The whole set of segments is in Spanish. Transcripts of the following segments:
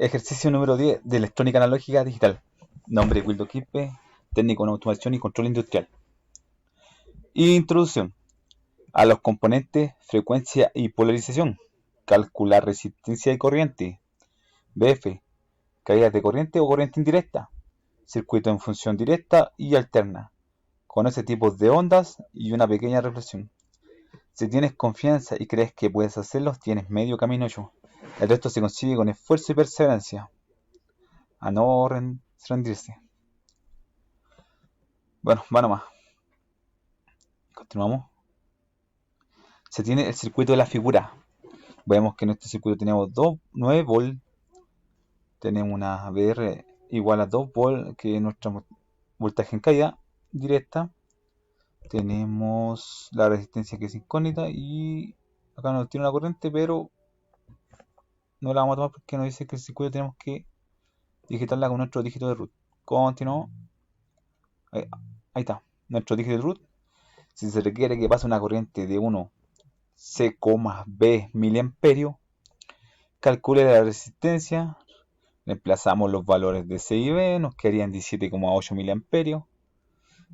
Ejercicio número 10 de electrónica analógica digital. Nombre: Wildo Quispe, técnico en automatización y control industrial. Introducción a los componentes, frecuencia y polarización. Calcular resistencia y corriente. BF, caídas de corriente o corriente indirecta. Circuito en función directa y alterna. Conoce tipos de ondas y una pequeña reflexión. Si tienes confianza y crees que puedes hacerlo, tienes medio camino hecho. El resto se consigue con esfuerzo y perseverancia. A no rendirse. Bueno, va nomás. Continuamos. Se tiene el circuito de la figura. Vemos que en este circuito tenemos 9 volt. Tenemos una VR igual a 2 volt, que es nuestra voltaje en caída directa. Tenemos la resistencia, que es incógnita, y acá nos tiene una corriente, pero no la vamos a tomar porque nos dice que el circuito tenemos que digitarla con nuestro dígito de root. Continuamos. Ahí, ahí está, nuestro dígito de root. Si se requiere que pase una corriente de 1 C,B miliamperio, calcule la resistencia, reemplazamos los valores de C y B, nos quedarían 17,8 miliamperios.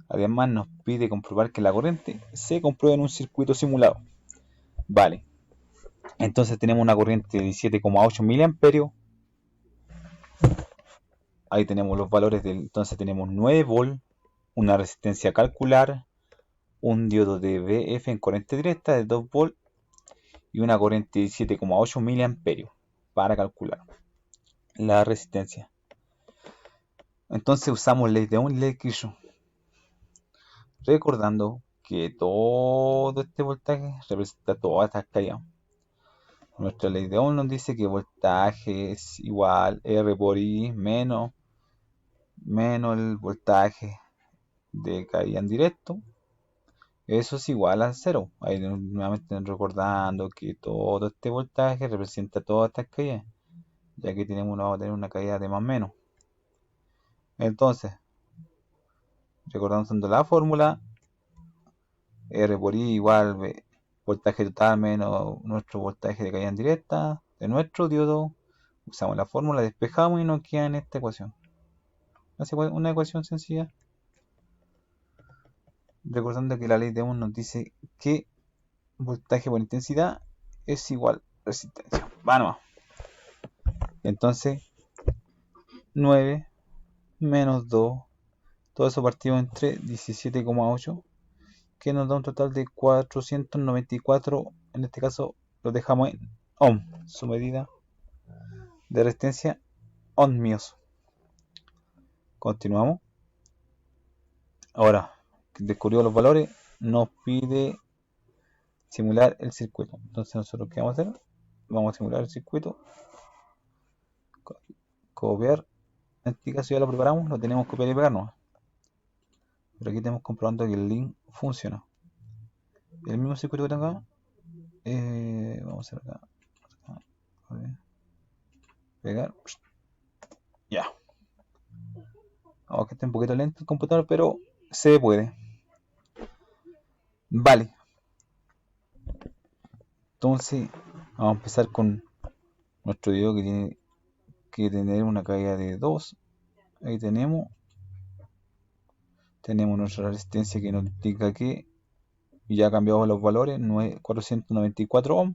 Además nos pide comprobar que la corriente se comprueba en un circuito simulado. Vale, entonces tenemos una corriente de 17,8 miliamperios. Ahí tenemos los valores entonces tenemos 9 volt, una resistencia a calcular, un diodo de BF en corriente directa de 2 volt y una corriente de 17,8 miliamperios para calcular la resistencia. Entonces usamos ley de Ohm y ley de Kirchhoff, recordando que todo este voltaje representa todas estas caídas. Nuestra ley de Ohm nos dice que voltaje es igual R por I menos el voltaje de caída en directo. Eso es igual a cero. Ahí nuevamente recordando que todo este voltaje representa todas estas caídas, ya que vamos a tener una caída de más o menos. Entonces, recordando la fórmula, R por I igual voltaje total menos nuestro voltaje de caída en directa de nuestro diodo. Usamos la fórmula, despejamos y nos queda en esta ecuación. Una ecuación sencilla. Recordando que la ley de Ohm nos dice que voltaje por intensidad es igual a resistencia. Vamos. Entonces, 9 menos 2, todo eso partido entre 17,8, que nos da un total de 494. En este caso lo dejamos en ohm, su medida de resistencia ohmios. Continuamos. Ahora que descubrió los valores, nos pide simular el circuito. Entonces nosotros, ¿qué vamos a hacer? Vamos a simular el circuito, copiar. En este caso ya lo preparamos, lo tenemos que copiar y pegarnos. Pero aquí estamos comprobando que el link funciona. El mismo circuito que tengo acá, vamos a hacer acá, pegar, ya. Aunque esté un poquito lento el computador, pero se puede. Vale. Entonces, vamos a empezar con nuestro video, que tiene que tener una caída de 2. Ahí tenemos nuestra resistencia, que nos indica que ya cambiamos los valores, 494 ohm.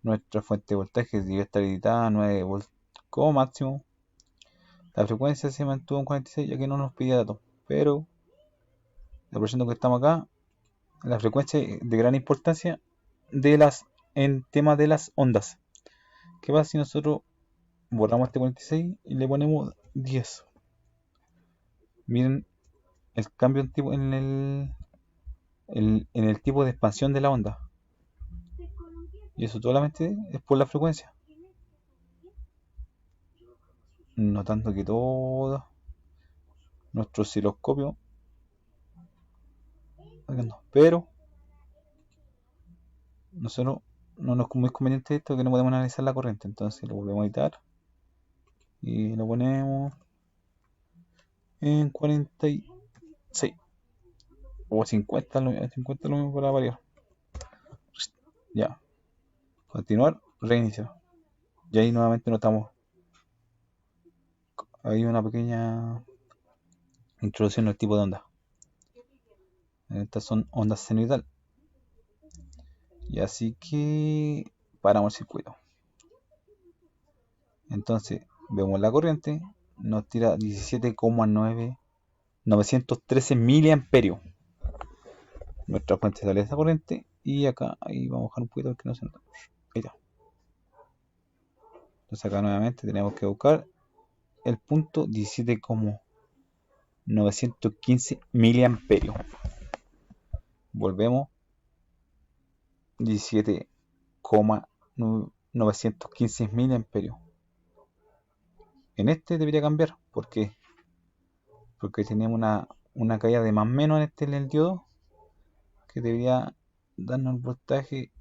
Nuestra fuente de voltaje debe estar editada a 9 volts como máximo. La frecuencia se mantuvo en 46, ya que no nos pide datos, pero aprovechando que estamos acá, la frecuencia es de gran importancia en tema de las ondas. ¿Qué pasa si nosotros borramos este 46 y le ponemos 10? Miren el cambio en el tipo de expansión de la onda. Y eso solamente es por la frecuencia. Notando que todo nuestro osciloscopio, pero nosotros no nos es muy conveniente esto, que no podemos analizar la corriente. Entonces lo volvemos a editar y lo ponemos en 46 o 50, 50 lo mismo para variar. Ya, continuar, reiniciar. Y ahí nuevamente notamos hay una pequeña introducción al tipo de onda. Estas son ondas senoidal. Y así que paramos el circuito. Entonces vemos la corriente, nos tira 17,913 miliamperios. Nuestra fuente sale de esa corriente y acá, ahí vamos a bajar un poquito porque no se nota. Ahí está. Entonces acá nuevamente tenemos que buscar el punto 17,915 miliamperios. Volvemos 17,915 miliamperios. En este debería cambiar. ¿Por qué? Porque tenemos una caída de más o menos en el diodo que debería darnos el voltaje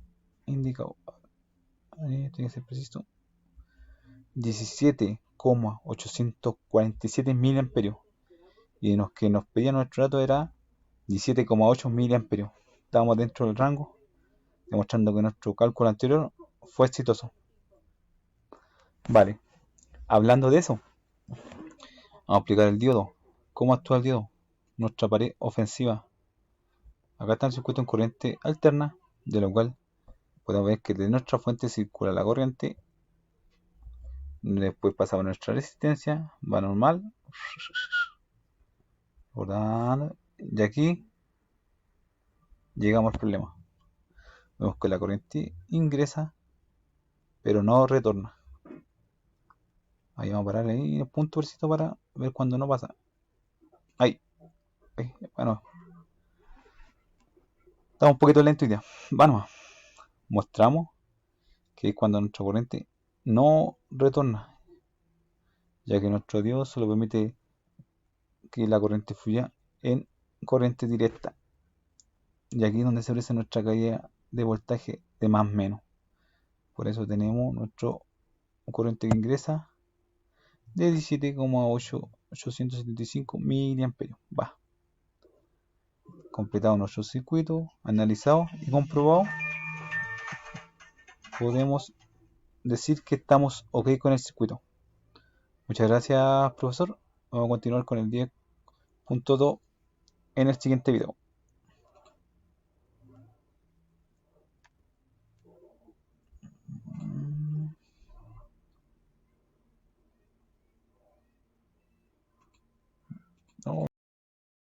indicado. Tiene que ser preciso. 17,847 miliamperios. Y los que nos pedía nuestro dato era 17,8 miliamperios. Estábamos dentro del rango, demostrando que nuestro cálculo anterior fue exitoso. Vale, hablando de eso, vamos a aplicar el diodo. ¿Cómo actúa el diodo? Nuestra pared ofensiva. Acá está el circuito en corriente alterna, de lo cual podemos ver que de nuestra fuente circula la corriente, después pasamos a nuestra resistencia, va normal, y aquí llegamos al problema. Vemos que la corriente ingresa, pero no retorna. Ahí vamos a parar ahí el punto preciso para ver cuando no pasa. Ahí, bueno, estamos un poquito lento hoy día. Vamos, mostramos que es cuando nuestra corriente no retorna, ya que nuestro diodo solo permite que la corriente fluya en corriente directa. Y aquí es donde se aprecia nuestra caída de voltaje de más menos. Por eso tenemos nuestro corriente que ingresa de 17,875 miliamperios. Va. Completado nuestro circuito, analizado y comprobado, podemos decir que estamos ok con el circuito. Muchas gracias, profesor. Vamos a continuar con el 10.2 en el siguiente video.